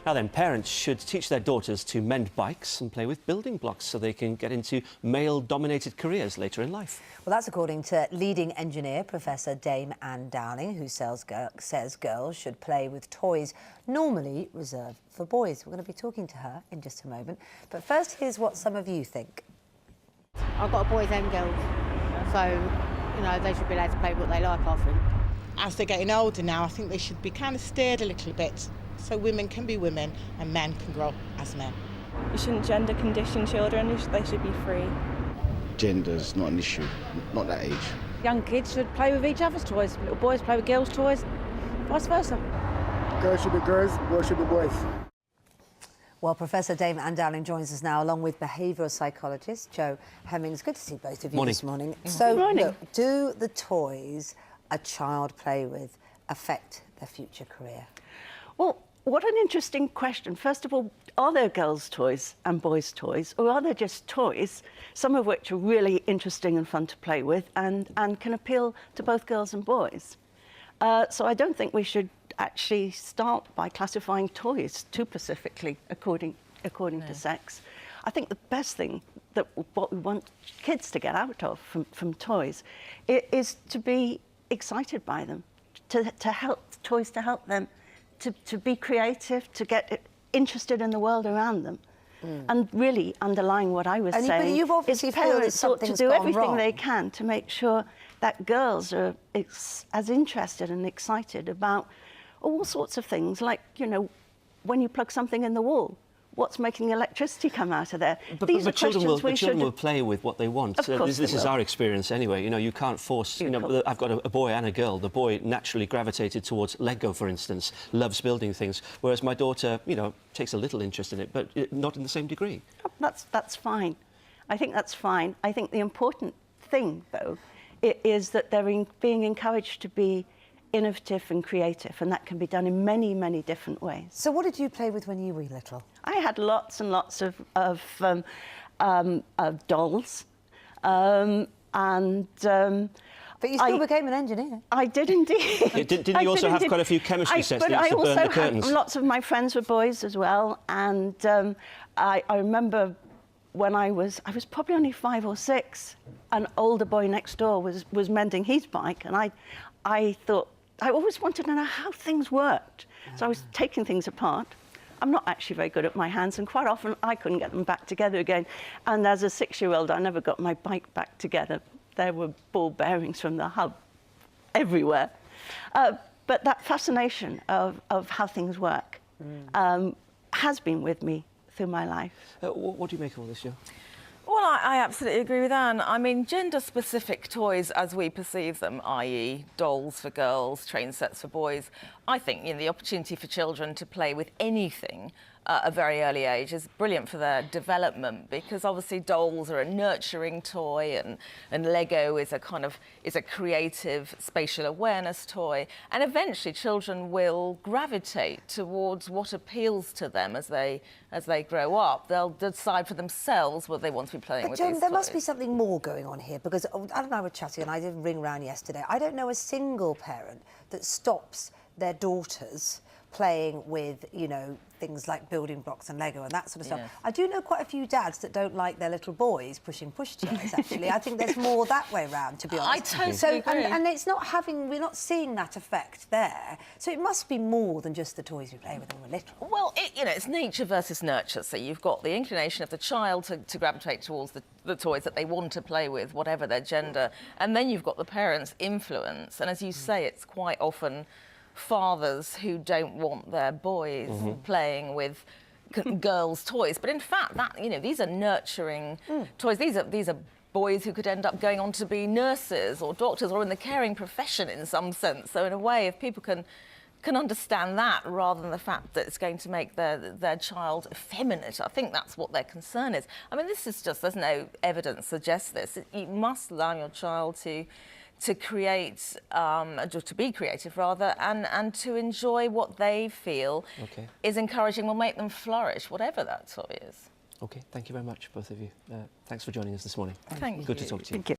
Now then, parents should teach their daughters to mend bikes and play with building blocks so they can get into male-dominated careers later in life. Well, that's according to leading engineer Professor Dame Anne Dowling, who says girls should play with toys normally reserved for boys. We're going to be talking to her in just a moment. But first, here's what some of you think. I've got boys and girls, so, you know, they should be allowed to play what they like, I think. As they're getting older now, I think they should be kind of steered a little bit so women can be women and men can grow as men. You shouldn't gender condition children, they should be free. Gender's not an issue, not that age. Young kids should play with each other's toys. Little boys play with girls' toys, vice versa. Girls should be girls, boys should be boys. Well, Professor Dame Anne Dowling joins us now, along with behavioural psychologist Jo Hemmings. Good to see both of you this morning. So, look, do the toys a child play with affect their future career? Well, what an interesting question. First of all, are there girls' toys and boys' toys, or are there just toys, some of which are really interesting and fun to play with and can appeal to both girls and boys? So I don't think we should actually start by classifying toys too specifically according to sex. I think the best thing that what we want kids to get out of from toys is to be excited by them, to help them to be creative, to get interested in the world around them. And really underlying what I was saying you've obviously is parents ought to do everything wrong. they can to make sure that girls are as interested and excited about all sorts of things, like, you know, when you plug something in the wall, what's making the electricity come out of there? But children will play with what they want. This is our experience anyway. You know, you can't force... You know, I've got a boy and a girl. The boy naturally gravitated towards Lego, for instance, loves building things, whereas my daughter, you know, takes a little interest in it, but not in the same degree. That's fine. I think that's fine. I think the important thing, though, is that they're being encouraged to be innovative and creative, and that can be done in many, many different ways. So what did you play with when you were little? I had lots and lots of dolls, but you still became an engineer. I did indeed. Didn't you also have quite a few chemistry sets that used to burn the curtains? Lots of my friends were boys as well, and I remember when I was probably only 5 or 6, an older boy next door was mending his bike, and I thought, I always wanted to know how things worked. So I was taking things apart. I'm not actually very good at my hands, and quite often I couldn't get them back together again. And as a 6-year-old, I never got my bike back together. There were ball bearings from the hub everywhere. But that fascination of how things work has been with me through my life. What do you make of all this, Jo? Well, I absolutely agree with Anne. I mean, gender-specific toys as we perceive them, i.e. dolls for girls, train sets for boys, I think, you know, the opportunity for children to play with anything at a very early age is brilliant for their development, because obviously dolls are a nurturing toy and Lego is a creative spatial awareness toy, and eventually children will gravitate towards what appeals to them as they grow up. They'll decide for themselves what they want to be playing with. But these there toys. must be something more going on here, because Anne and I were chatting and I did ring round yesterday. I don't know a single parent that stops their daughters playing with, you know, things like building blocks and Lego and that sort of stuff. I do know quite a few dads that don't like their little boys pushing pushchairs, actually. I think there's more that way round, to be honest. I totally agree. And it's not we're not seeing that effect there. So it must be more than just the toys we play with when we're little. Well, you know, it's nature versus nurture. So you've got the inclination of the child to gravitate towards the toys that they want to play with, whatever their gender. And then you've got the parents' influence. And as you say, it's quite often fathers who don't want their boys playing with girls' toys, but in fact, these are nurturing toys. These are boys who could end up going on to be nurses or doctors or in the caring profession in some sense. So in a way, if people can understand that rather than the fact that it's going to make their child effeminate, I think that's what their concern is. I mean, this is just, there's no evidence suggests this. You must allow your child to create, to be creative rather, and to enjoy what they feel is encouraging, will make them flourish, whatever that toy is. OK, thank you very much, both of you. Thanks for joining us this morning. Thank you. Good to talk to you. Thank you.